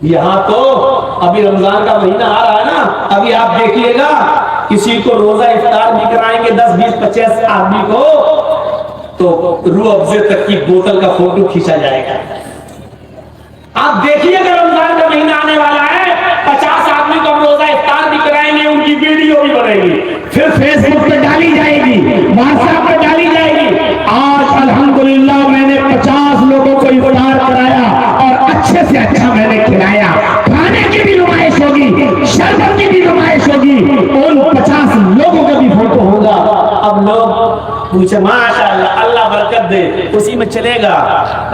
यहाँ तो अभी रमजान का महीना आ रहा है ना, अभी आप देखिएगा किसी को रोजा इफ्तार भी कराएंगे 10, 20, 50 आदमी को, तो रूह अफ़ज़े तक की बोतल का फोटो खींचा जाएगा। आप देखिएगा रमजान का महीना आने वाला है, 50 आदमी को हम रोजा इफ्तार भी कराएंगे, उनकी वीडियो भी बनेगी, फिर फेसबुक पे डाली जाएगी, व्हाट्सएप पे डाली जाएगी। आज अल्हम्दुलिल्लाह मैंने 50 लोगों को इफ्तार कराया और अच्छे से अच्छा मैंने खिलाया। खाने की भी नुमाइश होगी, शरबत की भी नुमाइश होगी, उन 50 लोगों का भी फोटो होगा। अब लोग पूछे माशाअल्लाह, अल्लाह बरकत दे, उसी में चलेगा।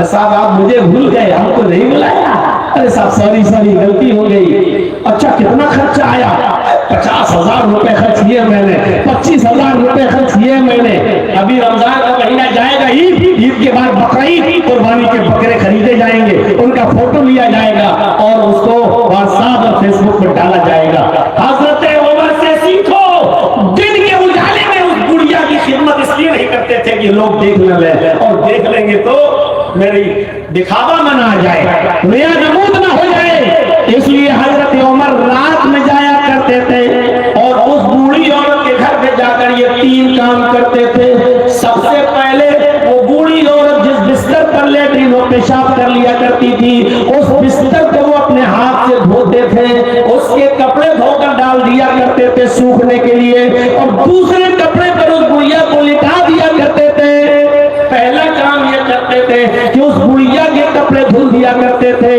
साहब आप मुझे भूल गए, हमको नहीं बुलाया। अरे साहब सॉरी गलती हो गई। अच्छा कितना खर्चा आया? 50,000 रुपए खर्च किए मैंने, 25,000 रुपए खर्च किए मैंने। अभी रमजान का महीना जाएगा, ईद के बाद बकरीद, कुर्बानी के बकरे खरीदे जाएंगे, उनका फोटो लिया जाएगा और उसको व्हाट्सएप और फेसबुक पर डाला जाएगा। हजरत उमर से सीखो, दिन के उजाले में उस गुड़िया की खिदमत इसलिए नहीं करते थे कि लोग देख न ले, और देख लेंगे तो मेरी दिखावा मना आ जाए, रिया नमूद ना हो जाए। इसलिए हजरत उमर रात में जाया करते थे और उस बूढ़ी औरत के घर पे जाकर ये 3 काम करते थे। सबसे पहले वो बूढ़ी औरत जिस बिस्तर पर लेटरिन और पेशाब कर लिया करती थी, उस बिस्तर को वो अपने हाथ से धोते थे, उसके कपड़े धोकर डाल दिया करते थे सूखने के लिए, और दूसरे कपड़े पर उस बुढ़िया को लिटा दिया करते थे। पहला काम ये करते थे कि उस बुढ़िया के कपड़े धुल दिया करते थे।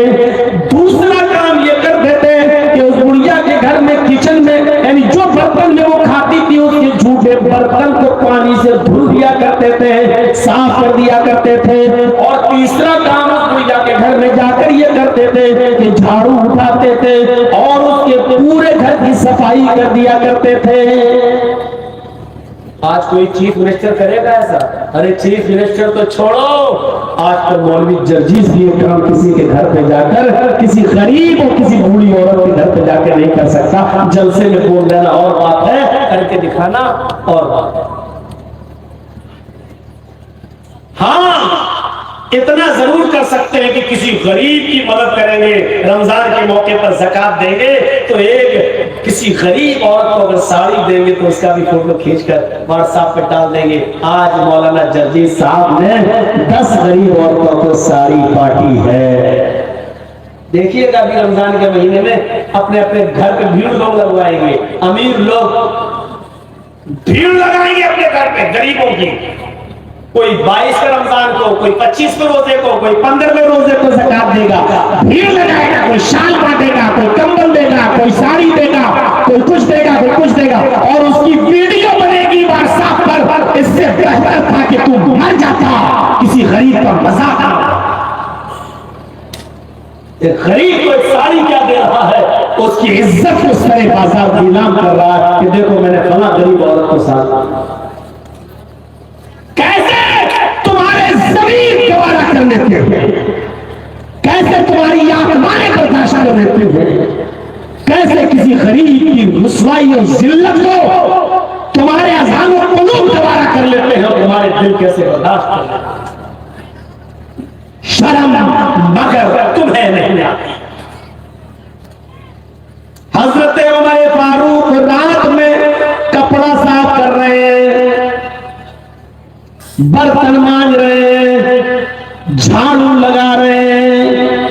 दूसरा काम ये करते थे कि उस बुढ़िया के घर में किचन में, यानी जो बर्तन में वो खाती थी, उसके झूठे बर्तन को पानी से धुल दिया करते थे, साफ कर दिया करते थे। और तीसरा काम उस बुढ़िया के घर में जाकर ये करते थे कि झाड़ू उठाते थे और उसके पूरे घर की सफाई कर दिया करते थे। आज कोई चीफ मिनिस्टर करेगा ऐसा? अरे चीफ मिनिस्टर तो छोड़ो, आज तो मौलवी जर्जीस भी ये काम किसी के घर पे जाकर, किसी गरीब और किसी बूढ़ी औरत के घर पे जाकर नहीं कर सकता। जलसे में बोल देना और बात है, करके दिखाना और बात है। हाँ, इतना जरूर कर सकते हैं कि किसी गरीब की मदद करेंगे, रमजान के मौके पर ज़कात देंगे तो एक किसी गरीब औरत को अगर साड़ी देंगे तो उसका भी फोटो खींचकर व्हाट्सएप पे डाल देंगे। आज मौलाना जर्जीस साहब ने 10 गरीब औरतों को साड़ी बांटी है। देखिएगा अभी रमजान के महीने में अपने अपने घर पे भीड़ लोग लगवाएंगे, अमीर लोग भीड़ लगाएंगे अपने घर पे गरीबों की। कोई 22 का रमजान को, कोई 25 के रोजे को, कोई 15वें रोजे को ज़कात देगा, भीड़ लगाएगा, कोई शाल बांटेगा, कोई कंबल देगा, कोई साड़ी देगा, कोई कुछ देगा, कोई कुछ देगा, और उसकी वीडियो बनेगी व्हाट्सएप पर। इससे बेहतर था कि तू मर जाता, किसी गरीब का मजाक। गरीब को साड़ी क्या दे रहा है, उसकी इज्जत को सारे बाजार नीलाम कर रहा है कि देखो मैंने फला गरीब औरत को साथ। कैसे तुम्हारे जमीन गवारा कर लेते हुए, कैसे तुम्हारी आत्माएं बर्दाश्त कर लेते हुए, कैसे किसी गरीब की रुसवाई और जिल्लत को तुम्हारे अज़ान और कुलूब गवारा कर लेते हैं, तुम्हारे दिल कैसे बर्दाश्त कर लेते हैं। शर्म मगर तुम्हें नहीं आती। हजरत उमर फारूक रात में कपड़ा साफ कर रहे हैं, बर्तन मांज रहे हैं, झाड़ू लगा रहे हैं।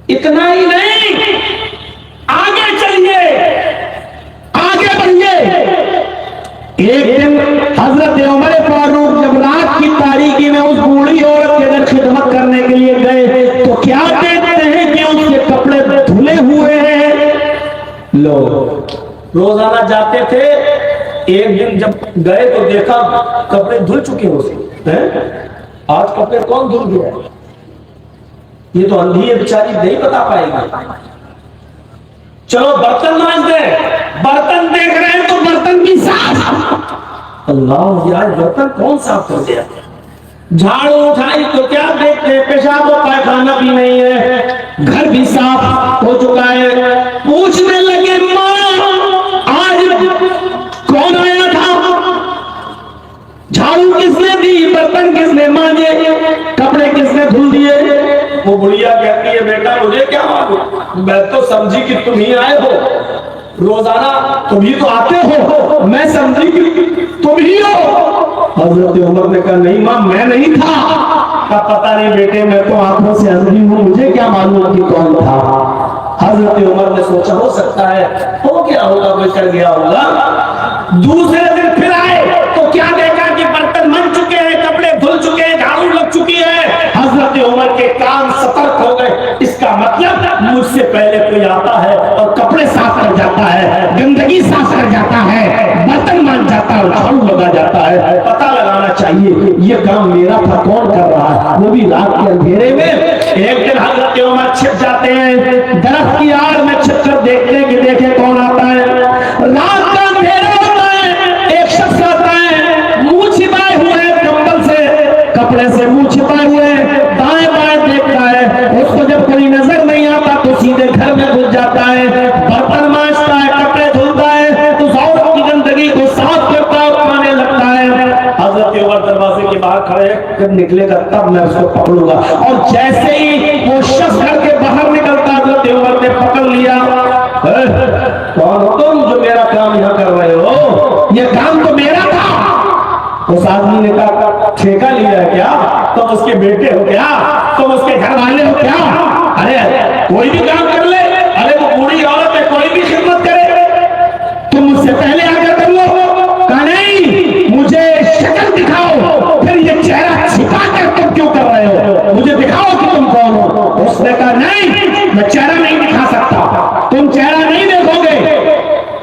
इतना ही नहीं, आगे चलिए, आगे बढ़िए। एक दिन हजरत उमर फारूक जब रात की तारीकी में उस बूढ़ी औरत के घर खिदमत करने के लिए गए तो क्या देखते हैं कि उसके कपड़े धुले हुए हैं। लोग रोजाना जाते थे, एक दिन जब गए तो देखा कपड़े धुल चुके हैं उसके। आज कपड़े कौन धुल गया? ये तो अंधी है बेचारी, नहीं बता पाएगी। चलो बर्तन मांज दे, बर्तन देख रहे हैं तो बर्तन की साफ। अल्लाह यार, बर्तन कौन साफ कर दिया? झाड़ू उठाई तो क्या देखते, पेशाब और पायखाना भी नहीं है, घर भी साफ हो चुका है। पूछने लगे माँ आज कौन आया था, झाड़ू किसने दी, बर्तन किसने मांजे, कपड़े किसने धुल दिए? वो बुढ़िया कहती है बेटा मुझे मुझे क्या मालूम, मैं तो समझी कि तुम ही आए हो, रोजाना तुम ही तो आते हो, मैं समझी कि तुम ही हो। हजरत उमर ने कहा नहीं मां, मैं नहीं था। का पता नहीं बेटे, मैं तो आंखों से अंधी हूं, मुझे क्या मालूम कि कौन था। हजरत उमर ने सोचा हो सकता है हो गया होगा, कोई कर गया होगा। दूसरे दिन फिर आए तो क्या देखा कि बर्तन बन चुके हैं, कपड़े धुल चुके हैं, झाड़ू लग चुकी है। हजरत उमर के कान सतर्क हो गए, इसका मतलब मुझसे पहले कोई आता है और कपड़े साफ कर जाता है, गंदगी साफ कर जाता है, बर्तन मान जाता है, झाड़ू लगा जाता है, पता लगाना चाहिए ये काम मेरा था, कौन कर रहा है। वो भी रात के अंधेरे में। एक दिन हजरत उमर छिप जाते हैं, दरख्त की आड़ में छिप कर देखते हैं कि देखे कौन आता है। रात का अंधेरा होता है, एक शख्स आता है, मुंह छिपाए हुए कंबल से, कपड़े से मुंह छिपाए हुए, दाएं बाएं देखता है। उसको जब कोई नजर नहीं आता तो सीधे घर में घुस जाता है, बर्तन मांजता है, कपड़े धुलता है, उस औरत की गंदगी को साफ करता है, खाने लगता है। हजरत उमर दरवाजे के बाहर खड़े, जब निकलेगा तब मैं उसको पकड़ूंगा। और जैसे ही वो शख्स घर के बाहर निकलता, हजरत उमर ने पकड़ लिया। कौन हो तुम जो मेरा काम यहाँ कर रहे हो? ये काम तो मेरा था। उस आदमी ने कहा ठेका लिया है क्या? तुम उसके बेटे हो क्या? तुम उसके घर वाले हो क्या? अरे कोई भी काम कर ले, अरे वो बूढ़ी औरत है, कोई भी खिदमत करे, तुम मुझसे पहले आकर कर लो। कहा नहीं, मुझे शक्ल दिखाओ, फिर ये चेहरा छिपा कर तुम क्यों कर रहे हो? मुझे दिखाओ कि तुम कौन हो। उसने कहा नहीं, मैं चेहरा नहीं दिखा सकता, तुम चेहरा नहीं देखोगे,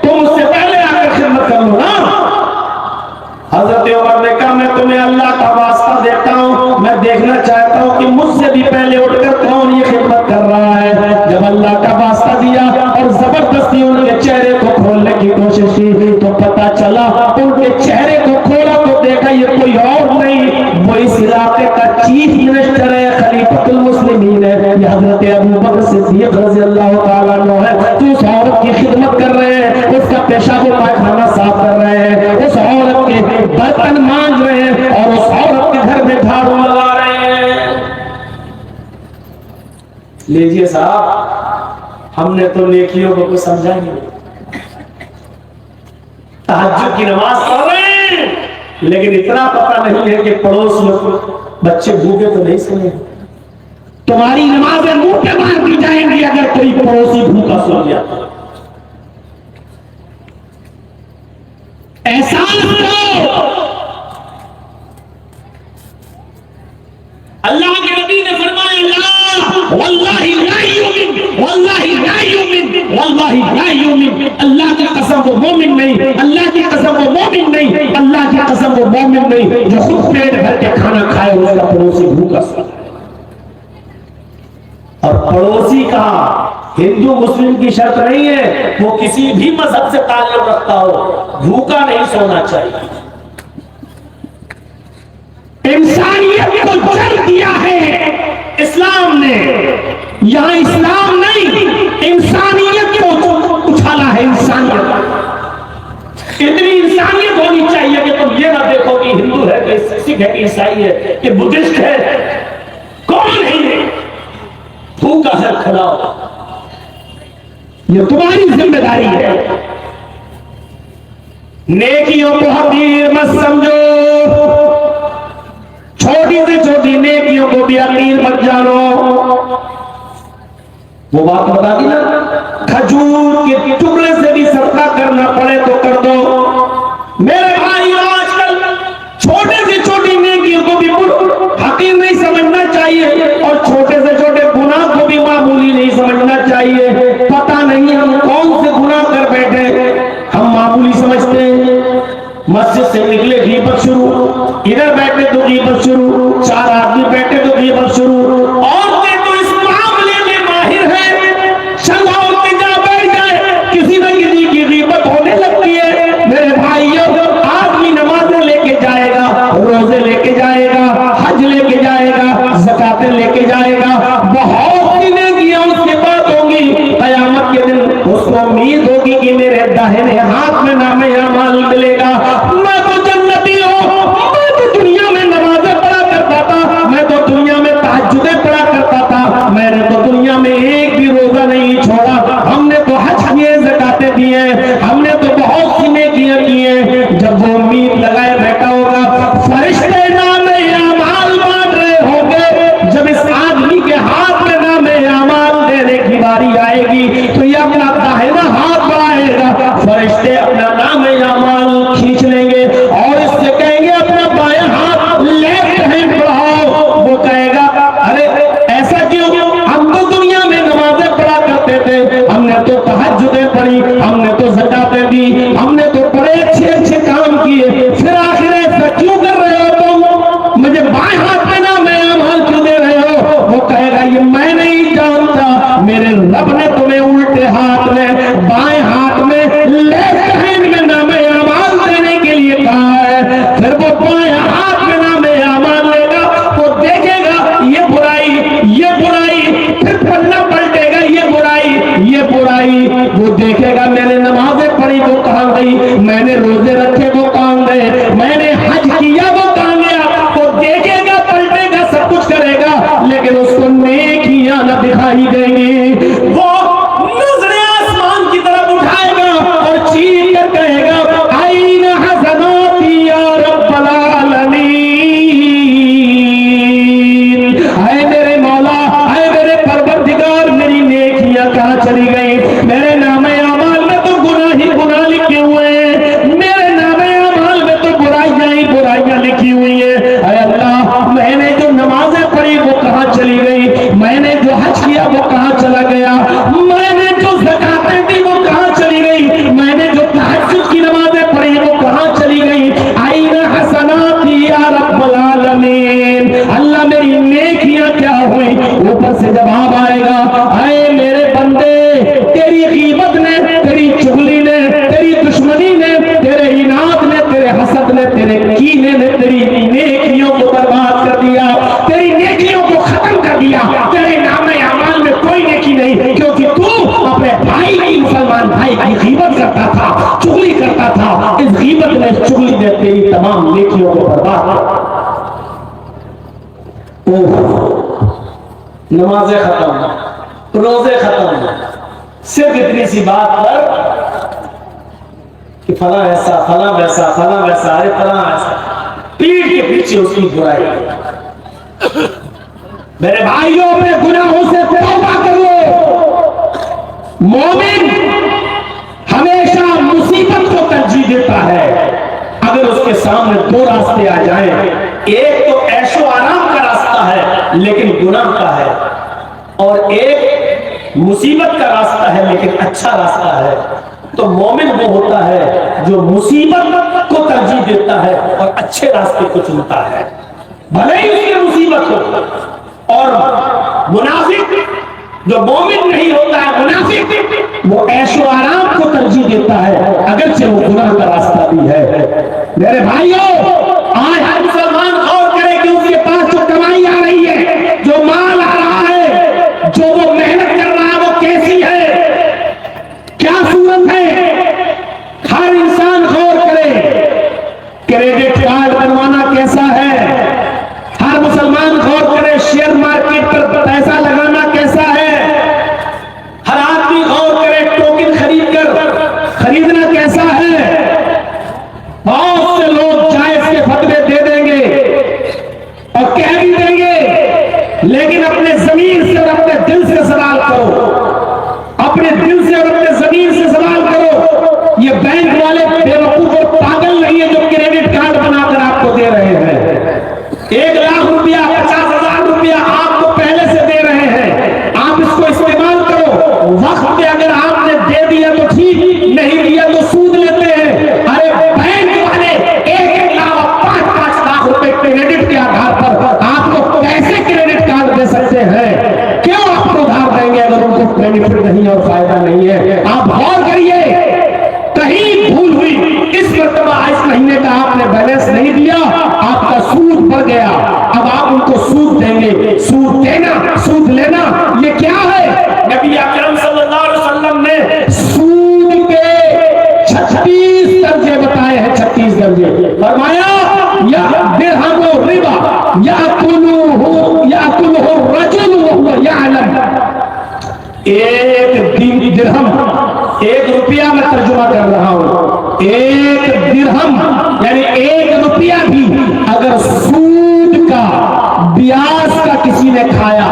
तुम उससे पहले आकर खिदमत कर लो ना। हजरत उमर ने कहा मैं तुम्हें अल्लाह का वास्ता देता हूँ, मैं देखना चाहता हूँ कि मुझसे भी पहले उठकर कौन ये खिदमत कर रहा है। जब अल्लाह का वास्ता दिया और जबरदस्ती उनके चेहरे को खोलने की कोशिश की तो पता चला, उनके चेहरे को खोला तो देखा ये कोई और नहीं, वो इस इलाके का चीफ मिनिस्टर है, खलीफतुल मुस्लिमीन है, ये हजरत अबू बकर सिद्दीक रज़ी अल्लाह ताला अन्हु है। तो उस औरत की खिदमत कर रहे हैं, उसका पेशाब और पायखाना साफ कर रहे हैं, उस औरत के बर्तन मांज रहे हैं और उस औरत के घर में झाड़ू लगा रहे हैं। लीजिए साहब, हमने तो नेकियों को कुछ समझा ही नहीं। तहज्जुद की नमाज पढ़ रहे हैं, लेकिन इतना पता नहीं है कि पड़ोस में बच्चे भूखे तो नहीं सोए। तुम्हारी नमाजें मुंह पे मार दी जाएंगी अगर कोई पड़ोसी भूखा सो गया। एहसास करो, अल्लाह के नबी ने फरमाया वल्लाही ला युमिन, वल्लाही ला युमिन, वल्लाही ला युमिन। अल्लाह की कसम वो मोमिन नहीं, अल्लाह की कसम वो मोमिन नहीं, अल्लाह की कसम वो मोमिन नहीं जो खुद पेट भर के खाना खाए और उसका पड़ोसी भूखा सो। और पड़ोसी कहा हिंदू मुस्लिम की शर्त नहीं है, वो किसी भी मजहब से ताल्लुक रखता हो, भूखा नहीं सोना चाहिए। इंसानियत को जन्म दिया है इस्लाम ने, यहाँ इस्लाम नहीं इंसानियत को उछाला है। इंसानियत, इतनी इंसानियत होनी चाहिए कि तुम ये ना देखो कि हिंदू है कि सिख है कि ईसाई है कि बुद्धिस्ट है, कौन है ये, भूखा है खिलाओ, ये तुम्हारी जिम्मेदारी है। नेकियों को हकीर मत समझो, छोटी से छोटी नेकियों को भी हकीर मत जानो। वो बात बता दी ना, खजूर के टुकड़े से भी सदका करना पड़े तो कर दो। मेरे भाई आजकल छोटे से छोटी नेकियों को भी हकीर नहीं समझना चाहिए और छोटे से छोटे गुनाह को भी मामूली नहीं समझना चाहिए। पता नहीं हम कौन से गुनाह कर बैठे, हम मामूली समझते हैं। मस्जिद से निकले गीबत शुरू, इधर बैठे तो गीबत शुरू, चार आदमी बैठे तो गीबत शुरू। औरतें तो इस मामले में माहिर है, चल औरतें जा बैठ जाए, किसी न किसी की गीबत होने लगती है। मेरे भाइयों, आदमी नमाजें लेके जाएगा, रोजे लेके जाएगा, हज लेके जाएगा, ज़कातें लेके जाएगा, बहुत सी नेकियां उसके बाद होंगी। कयामत के दिन उसको उम्मीद होगी कि मेरे दाहिने हाथ में नामे अमाल मिलेगा। मैं तो जन्नती हूँ, मैं तो दुनिया में नमाजें पढ़ा करता था, मैं तो दुनिया में तहज्जुदें पढ़ा करता था, मैंने तो दुनिया में एक हमने तो तहज्जुदें पढ़ी, हमने तो ज़कातें दी, हमने तो बड़े अच्छे अच्छे काम किए, फिर आखिर ऐसा क्यों कर रहे हो तुम? मुझे बाएं हाथ में ना मैं अमाल क्यों दे रहे हो? वो कहेगा ये मैं नहीं जानता, मेरे रब ने तुम्हें उल्टे हाथ में बाएं हाथ में लेफ्ट हैंड में नाम अमाल देने के लिए कहा है। फिर वो बाएं हाथ में नाम अमाल लेगा, वो देखेगा ये बुराई, फिर पन्ना पलटेगा ये बुराई, वो देखेगा मैंने नमाजें पढ़ी वो कहां गई, मैंने रोजे रखे वो कहां गए, मैंने हज किया वो कहां गया। वो देखेगा, पलटेगा, सब कुछ करेगा, लेकिन उसको नेकियां न दिखाई देंगी। वो नजरें आसमान की तरफ उठाएगा और चीख कर कहेगा आईना हसनाती या रब्बल आलमीन, हाय मेरे मौला, हाय मेरे परवरदिगार, मेरी नेकियां कहां चली गई? मेरे नामे अमाल में तो गुनाह लिखे हुए हैं, मेरे नामे अमाल में तो बुराइयां लिखी हुई है। हाय अल्लाह, मैंने जो नमाजें पढ़ी वो कहां चली गई? मैंने जो हज किया वो कहां चला गया? मैंने जो ज़कातें दी वो कहां चली गई? मैंने जो तहज्जुद की नमाजें पढ़ी वो कहां चली गई? आईना हसनाती या रब्बल आलमीन, अल्लाह मेरी नेकियां क्या हुई? ऊपर से जवाब आएगा, हाय मेरे बंदे, तेरी गीबत ने, तेरी चुगली ने, तेरी दुश्मनी ने, तेरे इनाद ने, तेरे हसद ने, तेरे कीने ने तेरी नेकियों को बर्बाद कर दिया, तेरी नेकियों को खत्म कर दिया। तेरे नामे अमाल में कोई नेकी नहीं, क्योंकि तू अपने भाई की, मुसलमान भाई की गीबत करता था, चुगली करता था। इस गीबत ने, चुगली ने तेरी तमाम नेकियों को बर्बाद कर। नमाजें खत्म, रोजे खत्म, सिर्फ इतनी सी बात पर कि फला ऐसा, फला वैसा, फला वैसा, अरे फला ऐसा, पीठ के पीछे उसकी बुराई। मेरे भाइयों, अपने गुनाहों से तौबा करो। मोमिन हमेशा मुसीबत को तरजीह देता है। अगर उसके सामने दो रास्ते आ जाएं, एक तो ऐशो आराम का रास्ता है लेकिन गुनाह का है, और एक मुसीबत का रास्ता है लेकिन अच्छा रास्ता है, तो मोमिन वो होता है जो मुसीबत को तरजीह देता है और अच्छे रास्ते को चुनता है, भले ही उसकी मुसीबत हो। और मुनाफिक जो मोमिन नहीं होता है, मुनाफिक वो ऐशो आराम को तरजीह देता है, अगरचे वो गुनाह का रास्ता भी है। मेरे भाइयों, आज हर मुसलमान गौर करे कि उसके पास जो कमाई आ रही है, जो माल आ रहा है, जो वो मेहनत कर रहा है, वो कैसी है, क्या सूरत है। हर इंसान गौर करे, क्रेडिट कार्ड बनवाना कैसा है। हर मुसलमान गौर करे, शेयर मार्केट पर पैसा लगाना कैसा है। हर आदमी गौर करे, टोकन खरीदना कैसा है। बहुत से लोग जायज के फतवे दे देंगे और कह भी देंगे, लेकिन अपने जमीन से और अपने दिल से सवाल करो, अपने दिल से और अपने जमीन से सवाल करो। ये बैंक वाले बेवकूफ और पागल नहीं है जो क्रेडिट कार्ड बनाकर आपको दे रहे हैं। 1 लाख रुपया, 50,000 रुपया आपको पहले से दे रहे हैं, आप इसको इस्तेमाल करो। वक्त पे अगर आपने दे दिया तो ठीक, नहीं दिया तो सूद लेते हैं। अरे बैंक वाले 1-1 लाख, 5-5 लाख रुपए क्रेडिट के आधार पर आपको कैसे क्रेडिट कार्ड दे सकते हैं? क्यों आपको उधार देंगे अगर उनको बेनिफिट नहीं और फायदा नहीं है? आप गौर करिए, कहीं भूल हुई, इस मरतबा इस महीने का आपने बैलेंस नहीं दिया, आपका सूद बढ़ गया, अब आप उनको सूद देंगे। सूद देना, सूद लेना, ये क्या है? नबी अकरम सल्लल्लाहु अलैहि वसल्लम ने सूद के 36 दर्जे बताए हैं, 36 दर्जे। फरमाया या दिरहम रिबा याकुलुहु रजुल वहुवा यअलम। एक दिरहम, 1 रुपया मैं तर्जुमा कर रहा हूं, 1 दिरहम यानी 1 रुपया भी अगर सूद का, ब्याज का किसी ने खाया,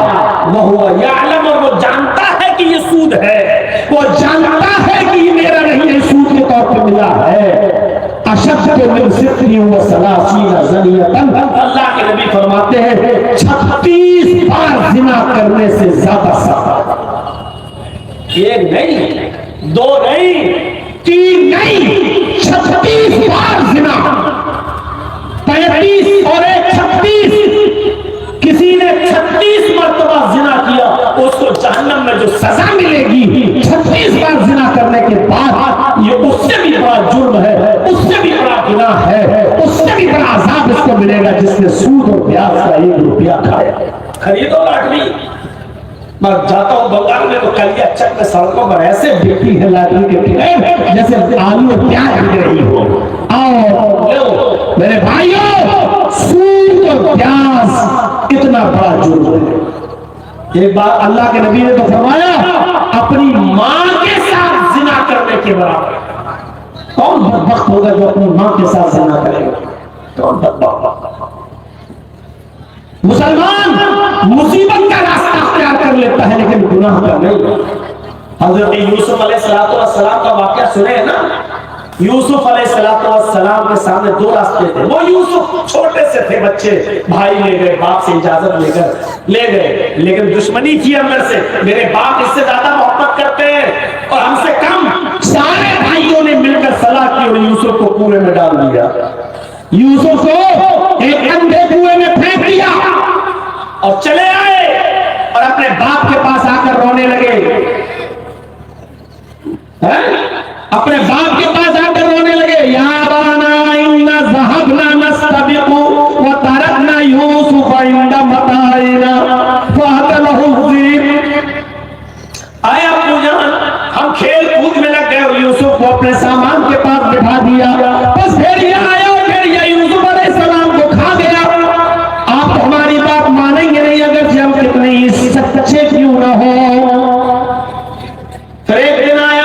वहुवा यअलम, और वो जानता है कि ये सूद है, वो जानता है कि ये मेरा नहीं है, सूद के तौर पे मिला है। अशद्दु मिन सित्रि व सलासीना ज़नियतन, अल्लाह के नबी फरमाते हैं 36 बार जिना करने से ज्यादा सख्त। एक नहीं, दो नहीं, तीन नहीं, 36 बार जिना, 35 और 36, किसी ने 36 मरतबा जिना किया, उसको जहन्नम में जो सजा मिलेगी 36 बार जिना करने के बाद, ये उससे भी बड़ा जुर्म है, उससे भी बड़ा गुनाह है, उससे भी बड़ा अजाब इसको मिलेगा जिसने सूद और ब्याज का 1 रुपया खाया। खरीदो लाटरी। मैं जाता हूँ बंगाल में तो कलिया चक में सड़कों पर ऐसे बिकती है लाटरी के टिकट जैसे आलू और प्याज बिक रही हो। आओ मेरे भाइयों, सूद और ब्याज इतना बड़ा जुर्म है। एक बार अल्लाह के नबी ने तो फरमाया, अपनी मां के साथ जिना करने के बराबर। कौन बदबख्त होगा जो अपनी मां के साथ जिना करेगा? कौन बदबख्त? मुसलमान मुसीबत का रास्ता अख्तियार कर लेता है लेकिन गुनाह का नहीं। हजरत यूसुफ अलैहिस्सलाम का वाकया सुने हैं ना? यूसुफ अलैहिस्सलाम के सामने 2 रास्ते थे। वो यूसुफ छोटे से थे बच्चे, भाई ले गए, बाप से इजाजत लेकर ले गए, लेकिन दुश्मनी की अंदर से। मेरे बाप इससे ज्यादा मोहब्बत करते हैं और हमसे कम। सारे भाइयों ने मिलकर सलाह की और यूसुफ को कुएं में डाल दिया। यूसुफ को एक अंधे कुएं में फेंक दिया और चले आए और अपने बाप के पास आकर रोने लगे। अपने बाप के पास आकर रोने लगे, या अबाना इन्ना ज़हबना नस्तबिकु व तरकना यूसुफ इंदा मताइना फअतलहु ज़ीब। आया पूजान, हम खेल कूद में लग गए और यूसुफ को अपने सामान के पास बिठा दिया। बस भेड़िया आया और भेड़िया यूसुफ अलैहिस्सलाम को खा गया। आप हमारी बात मानेंगे नहीं अगर हम कितने ही सच्चे क्यों ना हो। फिर एक दिन आया,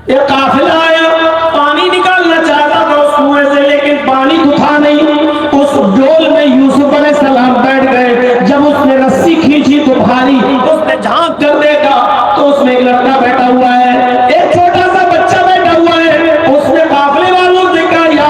एक काफिला आया, पानी निकालना चाहता था उस कुएं से, लेकिन पानी तो था नहीं। उस डोल में यूसुफ अलैहिस्सलाम बैठ गए। जब उसने रस्सी खींची तो भारी, उसने झांक कर देखा तो उसमें एक लड़का बैठा हुआ है, एक छोटा सा बच्चा बैठा हुआ है। उसने काफिले वालों से कहा, या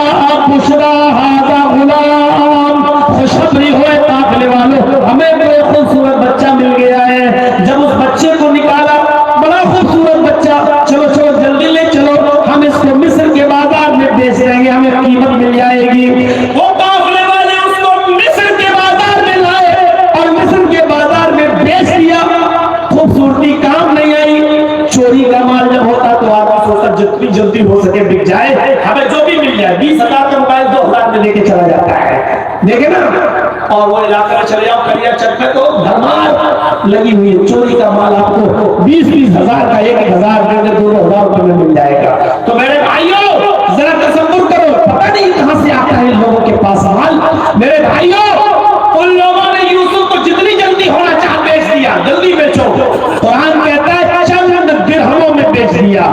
बुशरा हाज़ा गुलाम, खुशखबरी हो काफिले वालों, हमें कोई खूबसूरत बच्चा मिल गया है। जब उस बच्चे को निकाला, बड़ा खूबसूरत बच्चा, चलो चलो जल्दी ले चलो, हम इसको मिस्र के बाजार में बेच देंगे, हमें कीमत मिल जाएगी। वो काफिले वाले उसको मिस्र के बाजार में लाए और मिस्र के बाजार में बेच दिया। खूबसूरती काम नहीं आई। चोरी का माल जब होता तो आदमी सोचता जितनी जल्दी हो सके बिक जाए, हमें जो भी मिल जाए। 20,000 का मोबाइल 2,000 में लेके चला जाता है, देखे ना। और वो इलाके में चले जाओ, करिया चक में तो धमाल लगी हुई है। चोरी का माल आपको 20-20 हजार का 1,000 देंगे, 2,000 रुपए में मिल जाएगा। तो मेरे भाइयों जरा तसव्वुर करो, पता नहीं कहां से आता है इन लोगों के पास माल। मेरे भाइयों, उन लोगों ने यूसुफ को जितनी जल्दी होना चाह बेच दिया, जल्दी बेचो। कुरान कहता है चंद दिरहमों में बेच दिया।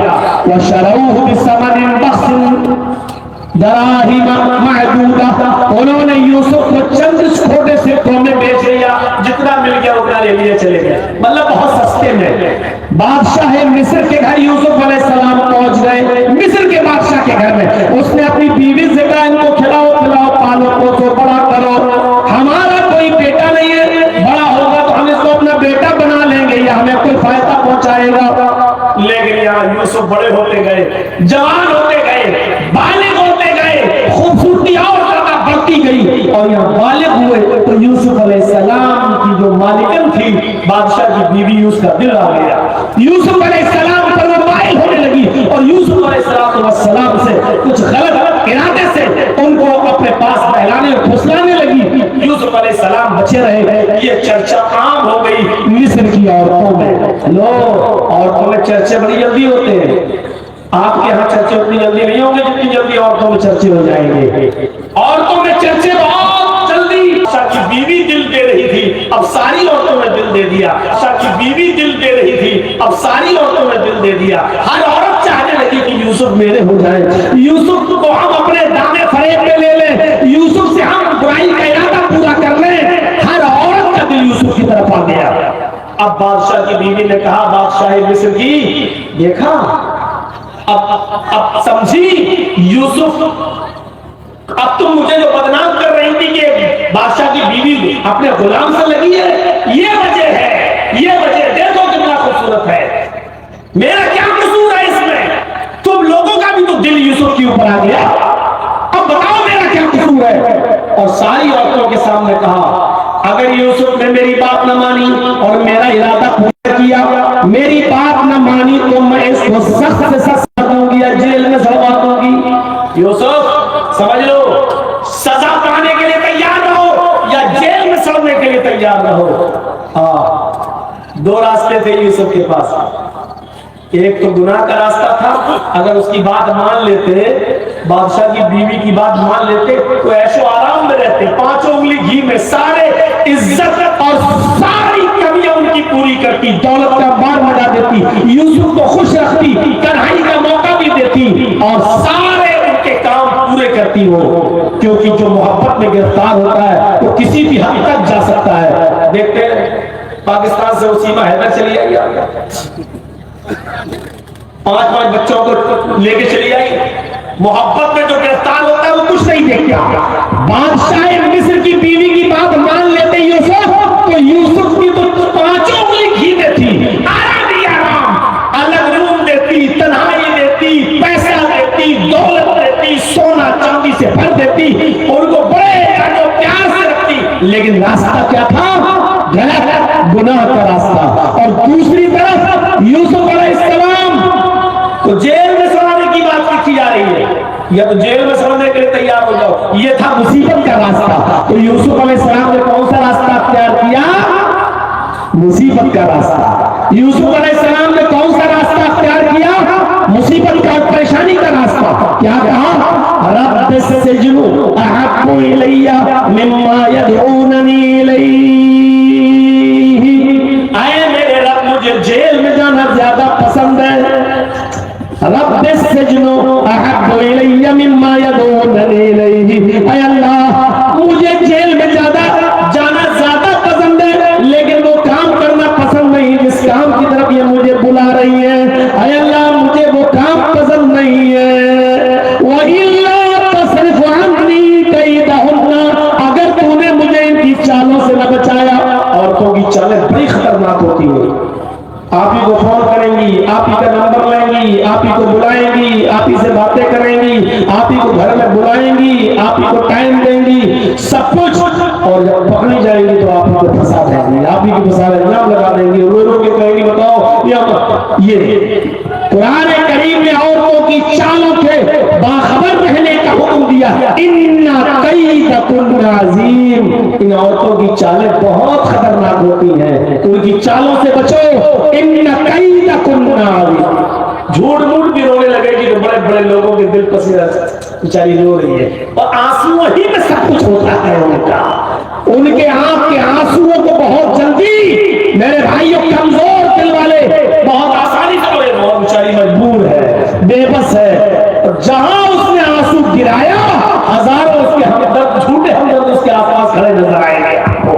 व शरऊहु बिसमनिन बख्सिन दराहिम महदूदा, उन्होंने यूसुफ को चंद छोटे से में बेच लिया, जितना मिल गया उतना ले लिए चले गए, मतलब बहुत सस्ते में। बादशाह मिस्र के घर यूसुफ अलैहिस्सलाम पहुंच गए। मिस्र के बादशाह के घर में उसने अपनी बीवी से कहा, इनको खिलाओ पिलाओ, पालो पोसो, बड़ा करो। हमारा कोई बेटा नहीं है, बड़ा होगा तो हम इसको अपना बेटा बना लेंगे या हमें कोई फायदा पहुंचाएगा। लेकिन यहाँ यूसुफ बड़े होते गए, जवान होते गए, बालिग होते गए, खूबसूरती और ज्यादा बढ़ती गई और यहाँ बालिग हुए तो यूसुफ अलैहिस्सलाम की जो मालिकन थी, बादशाह की बीवी, उसका दिल आ गया। यूसुफ अलैहिस्सलाम पर वो माइल होने लगी और यूसुफ अलैहिस्सलाम से कुछ गलत इरादे से उनको अपने पास बहलाने और फुसलाने लगी। यूसुफ अलैहिस्सलाम बचे रहे। ये चर्चा आम हो गई मिस्र की औरतों में। लो, औरतों में चर्चे बड़ी जल्दी होते हैं। आपके यहाँ चर्चे उतनी जल्दी नहीं होंगे जितनी जल्दी औरतों में चर्चे हो जाएंगे। औरतों में चर्चे बहुत जल्दी। शाह की बीवी दिल दे रही थी, अब सारी औरतों में दिल दे दिया। शाह की बीवी दिल दे रही थी, अब सारी औरतों में दिल दे दिया। हर औरत चाहने लगी कि यूसुफ मेरे हो जाए, यूसुफ को हम अपने दाने फरेब में ले लें, यूसुफ से हम बुराई का इरादा पूरा कर लें। हर औरत का दिल यूसुफ की तरफ आ गया। अब बादशाह की बीवी ने कहा, बादशाह मिस्र की, देखा अब समझी यूसुफ, अब तुम मुझे जो बदनाम कर रही थी कि बादशाह की बीवी अपने गुलाम से लगी है, ये वजह है, ये वजह। देखो कितना खूबसूरत है। मेरा क्या कसूर है इसमें? तुम लोगों का भी तो दिल यूसुफ के ऊपर आ गया, अब बताओ मेरा क्या कसूर है? और सारी औरतों के सामने कहा, अगर यूसुफ ने मेरी बात न मानी और मेरा इरादा पूरा किया, मेरी बात न मानी तो मैं इसको सख्त से सख्त कर दूंगी या जेल में सड़वा दूंगी। यूसुफ समझ लो, सजा पाने के लिए तैयार रहो या जेल में सड़ने के लिए तैयार रहो। हाँ, दो रास्ते थे यूसुफ के पास। एक तो गुनाह का रास्ता था, अगर उसकी बात मान लेते, बादशाह की बीवी की बात मान लेते तो ऐशो आराम में रहते, 5 उंगली घी में, सारे इज्जत और सारी कमियां उनकी पूरी करती, दौलत का बार मचा देती, यूसुफ को खुश रखती, कढ़ाई का मौका भी देती और सारे उनके काम पूरे करती हो। क्योंकि जो मोहब्बत में गिरफ्तार होता है वो किसी भी हद तक जा सकता है। देखते हैं पाकिस्तान से उसीमा हैदर चली आई, 5 बच्चों को लेके चली आई। मोहब्बत में जो गिरफ्तार होता है वो कुछ नहीं देखता। बादशाह मिस्र की बीवी की बात मान लेते यूसुफ, तो यूसुफ की तो 5 उंगली घी में थी, आराम ही आराम, अलग रूम देती, तन्हाई देती, पैसा देती, दौलत देती, सोना चांदी से भर देती, उनको बड़े प्यार से रखती। लेकिन रास्ता क्या था? गलत, गुनाह का रास्ता। और दूसरी तरफ यूसुफ अलैहिस्सलाम तो जेल में सड़ाने की बात लिखी जा रही है, या तो जेल में सड़ने के लिए तैयार हो जाओ, ये था मुसीबत का रास्ता। तो यूसुफ अलैहिस्सलाम ने कौन सा रास्ता अख्तियार किया? मुसीबत का रास्ता। यूसुफ अलैहिस्सलाम ने कौन सा रास्ता अख्तियार किया? मुसीबत का, परेशानी का रास्ता। क्या कहा? रब्ब सज्जनु अहब्बु इलैया मिम्मा यदऊननी इलैहि, आए मेरे रब, मुझे जेल में जाना ज्यादा पसंद है। रब्ब सज्जनु अहब्बु इलैया मिम्मा यदऊननी इलैहि, ऐ अल्लाह मुझे जेल में जाना ज्यादा पसंद है, लेकिन वो काम करना पसंद नहीं जिस काम की तरफ ये मुझे बुला रही है। ऐ अल्लाह मुझे वो काम पसंद नहीं है। वइल्ला तस्रिफ अन्नी कैदहुन्ना, अगर तूने मुझे इनकी चालों से न बचाया, औरतों की चालें बड़ी खतरनाक होती है। आप ही को फोन करेंगी, आप ही का नंबर लेंगी, आप ही को बुलाएंगी, आप ही से बातें करेंगी, आप ही को घर में बुलाएंगी, आप ही को टाइम देंगी, सब कुछ, और जब पकड़ी जाएंगी तो आप ही को फंसा देंगी, आप ही को फंसा इल्जाम लगा देंगी, रो रो के कहेंगी बताओ ये कुरान करीम ने औरतों की चालों के बाखबर रहने का हुक्म दिया। इन्ना कैदकुन्ना अज़ीम, इन औरतों की चालें बहुत खतरनाक होती हैं, उनकी चालों से बचो। इन्ना कैदकुन्ना अज़ीम, झूठ मूठ भी रोने लगेगी तो बड़े बड़े लोगों के दिल पसीना, बेचारी रो रही है, और आंसुओं ही में सब कुछ होता है उनका। उनके आंख के आंसुओं को बहुत जल्दी, मेरे भाइयों कमजोर दिल वाले बहुत आसानी से रोए, बहुत बेचारी मजबूर है, बेबस है, और जहां उसने आंसू गिराया हजारों उसके हमदर्द, झूठे हमदर्द उसके आसपास खड़े नजर आएंगे आपको।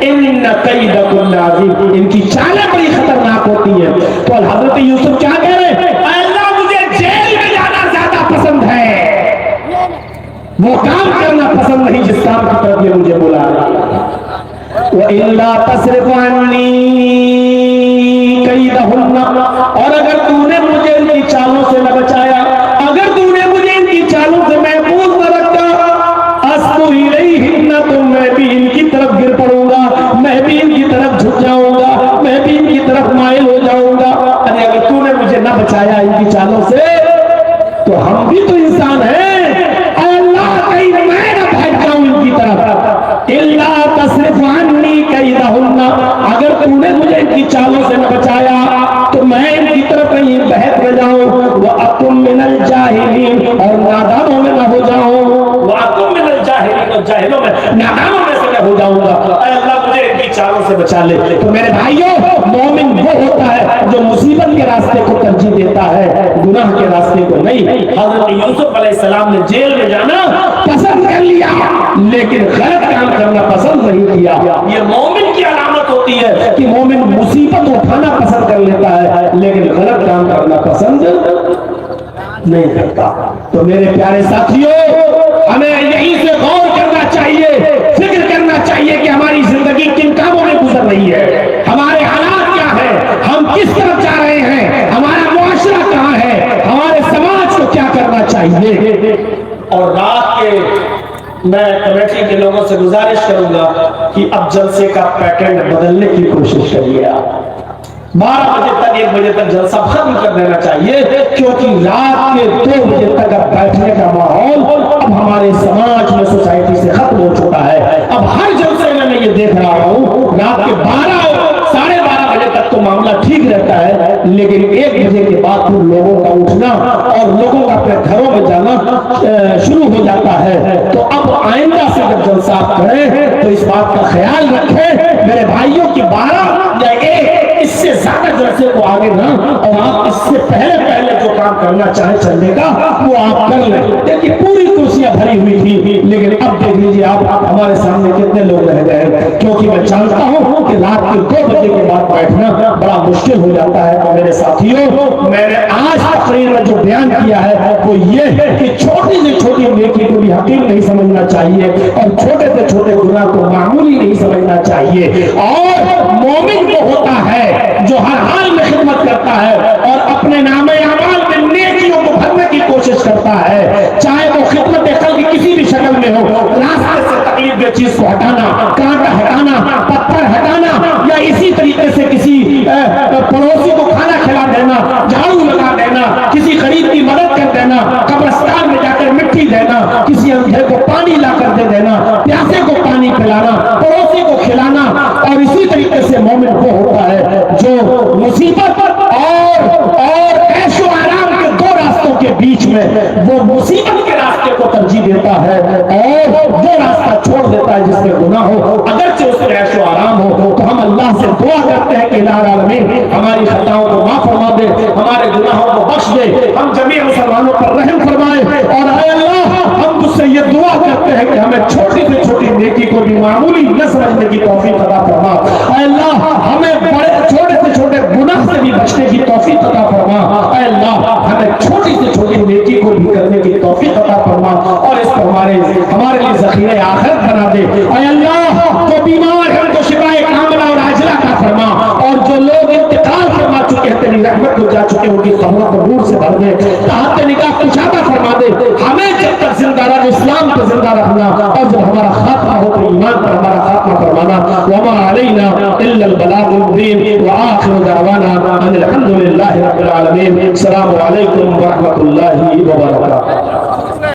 इन्ना कैदकुन्ना अज़ीम, इनकी चालें बड़ी खतरनाक होती है। तो हजरत यूसुफ क्या कह रहे हैं? अल्लाह मुझे जेल में जाना ज्यादा पसंद है, वो काम करना पसंद नहीं जिस काम की तरफ ये मुझे बुला रहा है। वो इल्ला तस्रिफ अन्नी कैदहुन्ना, और अगर तूने मुझे इनकी चालों से न बचाया, अगर तूने मुझे इनकी चालों से महफूज न रखा, अस्बु इलैहिन्ना, तो मैं भी इनकी तरफ गिर पड़ूंगा, मैं भी इनकी तरफ झुक जाऊंगा, मैं भी इनकी तरफ माइल हो जाऊंगा। अरे अगर तूने मुझे न बचाया इनकी चालों से, तो हम भी तो इंसान हैं, कहीं मैं न भाग जाऊं इनकी तरफ। इल्ला तस्रिफ अन्नी कैदहुन्ना, अगर तूने मुझे इनकी चालों से न बचाया तो मैं इनकी तरफ कहीं बहक न जाऊं। व अकुम मिनल जाहिलीन, और नादानों में न हो जाऊं। व अकुम मिनल जाहिलीन, और जाहिलों में, नादानों में से न हो जाऊंगा। अल्लाह मुझे इनकी चालों से बचा ले। तो मेरे भाइयों, मोमिन वो होता है जो मुसीबत के रास्ते को तरजीह देता है, गुनाह के रास्ते को नहीं। हजरत यूसुफ अलैहिस्सलाम ने जेल में जाना पसंद कर लिया, लेकिन गलत काम करना पसंद नहीं किया। ये मोमिन की अलामत होती है कि मोमिन मुसीबत उठाना पसंद कर लेता है, लेकिन गलत काम करना पसंद नहीं करता। तो मेरे प्यारे साथियों, हमें यहीं से गौर करना चाहिए, फिक्र करना चाहिए कि हमारी जिंदगी किन कामों में गुजर रही है, हमारे हालात क्या है, हम किस तरफ जा रहे हैं, हमारा चाहिए। और रात के मैं कमेटी के लोगों से गुजारिश करूंगा कि अब जलसे का पैटर्न बदलने की कोशिश करिए। आप 12 बजे तक 1 बजे तक जलसा खत्म कर देना चाहिए, क्योंकि रात के 2 बजे तक अब बैठने का माहौल अब हमारे समाज में, सोसाइटी से खत्म हो चुका है। अब हर जलसे में मैं ये देख रहा हूँ रात के 12 साढ़े 12 बजे तक तो मामला ठीक रहता है, लेकिन 1 बजे के बाद फिर लोगों का उठना और लोगों का अपने घरों में जाना शुरू हो जाता है। तो अब आइंदा से जब जलसा करें तो इस बात का ख्याल रखें मेरे भाइयों की 12 या 1 इससे ज्यादा जलसे को आगे ना, और आप इससे पहले पहले जो काम करना चाहे चलने का वो आप कर लें। देखिए पूरी कुर्सियां भरी हुई थी, लेकिन अब देख लीजिए आप हमारे सामने कितने लोग रह गए, क्योंकि मैं जानता हूं कि रात के 2 बजे के बाद बैठना बड़ा मुश्किल हो जाता है। तो मेरे साथियों, मैंने आज तकरीर में जो बयान किया है वो ये कि छोटी से छोटी नेकी को भी हकीम नहीं समझना चाहिए और छोटे से छोटे गुनाह को मामूली नहीं समझना चाहिए। और मोमिन वो होता है जो हर हाल में खिदमत करता है और अपने नामे अमाल में नेकियों को भरने की कोशिश करता है, चाहे वो खिदमत कल की किसी भी शक्ल में हो। रास्ते से तकलीफ दे चीज को हटाना, कांटा हटाना, पत्थर हटाना, या इसी तरीके से किसी पड़ोसी को खाना खिला देना, झाड़ू लगा देना, किसी गरीब की मदद कर देना, कब्रिस्तान में जाकर मिट्टी देना, किसी अंधे को पानी लाकर दे देना, प्यासे को पानी पिलाना, पड़ोसी को खिलाना। और इसी तरीके से मोमिन वो होता है जो मुसीबत और ऐशो आराम के 2 रास्तों के बीच में वो मुसीबत के रास्ते को तरजीह देता है और वो रास्ता छोड़ देता है जिसमें गुनाह हो, अगरचे उसमें ऐशो आराम हो। तो हम अल्लाह से दुआ करते हैं कि इलाही आलमीन हमारी खताओं को माफ फरमा दे, हमारे गुनाहों को बख्श दे, हम जमीन मुसलमानों पर रहम फरमाए। और ऐ अल्लाह हम तुझसे ये दुआ करते हैं कि हमें छोटी से छोटी नेकी को भी मामूली न समझने की तौफीक अता फरमा। ऐ अल्लाह हमें बड़े छोटे से छोटे गुनाह से भी बचने की तौफीक अता फरमा। ऐ अल्लाह हमें छोटी से छोटी नेकी को भी करने की तौफीक अता फरमा और इसको हमारे लिए ज़ख़ीरे आखिरत बना दे। ऐ अल्लाह जो बीमार हैं उनको शिफाए कामिला और आजिला अता फरमा, और जो लोग इंतकाल फरमा चुके हैं तेरी रहमत को जा चुके हैं उनकी कब्रों को नूर से भर दे, राहत निगाह कुशादा फरमा दे। हमें जब तक जिंदा रह इस्लाम पे जिंदा रखना, और जब हमारा खात्मा हो तो ईमान पर हमारा खात्मा फरमाना। वमा अलैना इल्लल बलागुल मुबीन व आखिरु दअवाना अनिल हम्दुलिल्लाहि रब्बिल आलमीन। अस्सलामु अलैकुम व रहमतुल्लाहि व बरकातुहू।